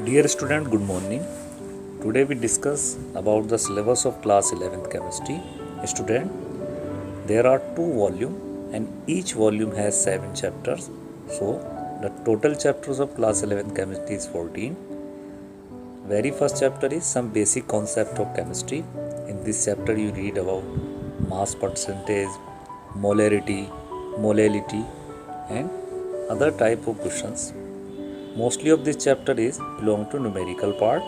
Dear student, good morning. Today we discuss about the syllabus of class 11th chemistry. Student, there are two volumes and each volume has 7 chapters. So, the total chapters of class 11th chemistry is 14. Very first chapter is some basic concept of chemistry. In this chapter you read about mass percentage, molarity, molality and other type of questions. Mostly of this chapter is belong to numerical part.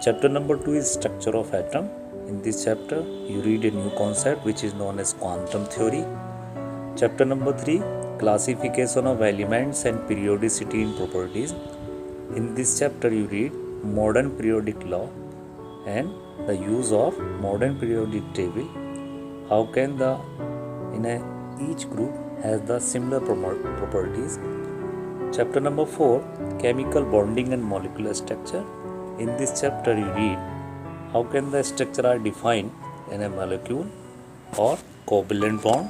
Chapter number 2 is structure of atom. In this chapter you read a new concept which is known as quantum theory. Chapter number 3, classification of elements and periodicity in properties. In this chapter you read modern periodic law and the use of modern periodic table. How can each group has the similar properties. Chapter number 4, chemical bonding and molecular structure. In this chapter you read how can the structure are defined in a molecule or covalent bond.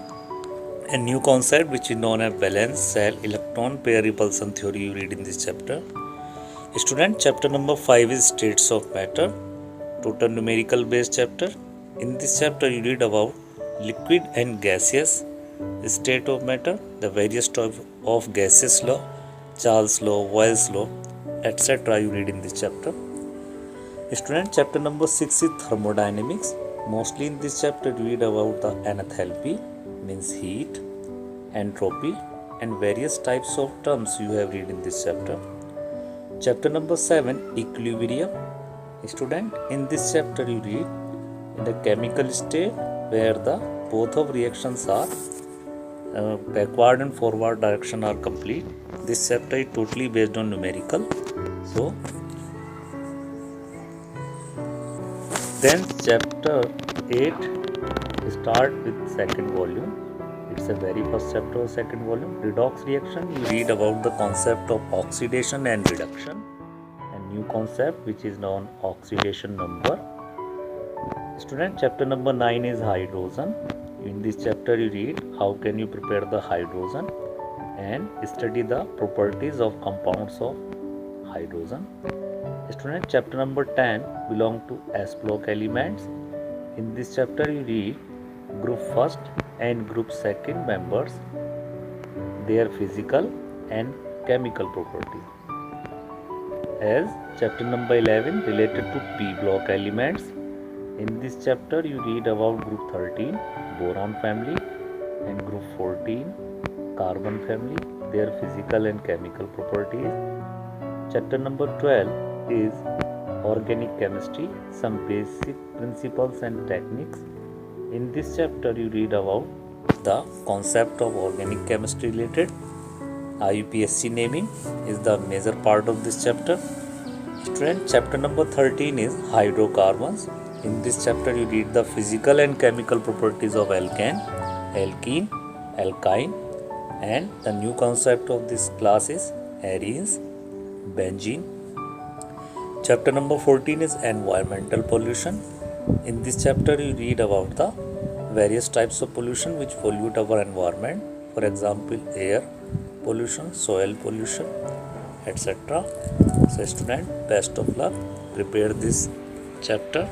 A new concept which is known as valence shell electron pair repulsion theory you read in this chapter. Student, chapter number 5 is states of matter, total numerical based chapter. In this chapter you read about liquid and gaseous state of matter, the various types of gaseous law, Charles law, Boyle's law, etc. you read in this chapter. Student, chapter number 6 is thermodynamics. Mostly in this chapter you read about the enthalpy, means heat, entropy and various types of terms you have read in this chapter. Chapter number 7, equilibrium. Student, in this chapter you read in the chemical state where the both of reactions are backward and forward direction are complete. This chapter is totally based on numerical. So, then chapter 8 start with second volume. It's a very first chapter of second volume. Redox reaction, you read about the concept of oxidation and reduction. A new concept which is known oxidation number. Student, chapter number 9 is hydrogen. In this chapter you read how can you prepare the hydrogen and study the properties of compounds of hydrogen. Student, chapter number 10 belong to S block elements. In this chapter you read group first and group second members, their physical and chemical properties. As chapter number 11 related to P block elements. In this chapter you read about group 13 boron family and group 14 carbon family, their physical and chemical properties. Chapter number 12 is organic chemistry, some basic principles and techniques. In this chapter you read about the concept of organic chemistry related. IUPAC naming is the major part of this chapter. Student, chapter number 13 is hydrocarbons. In this chapter you read the physical and chemical properties of alkane, alkene, alkyne and the new concept of this class is arenes, benzene. Chapter number 14 is environmental pollution. In this chapter you read about the various types of pollution which pollute our environment. For example, air pollution, soil pollution, etc. So student, best of luck. Prepare this chapter.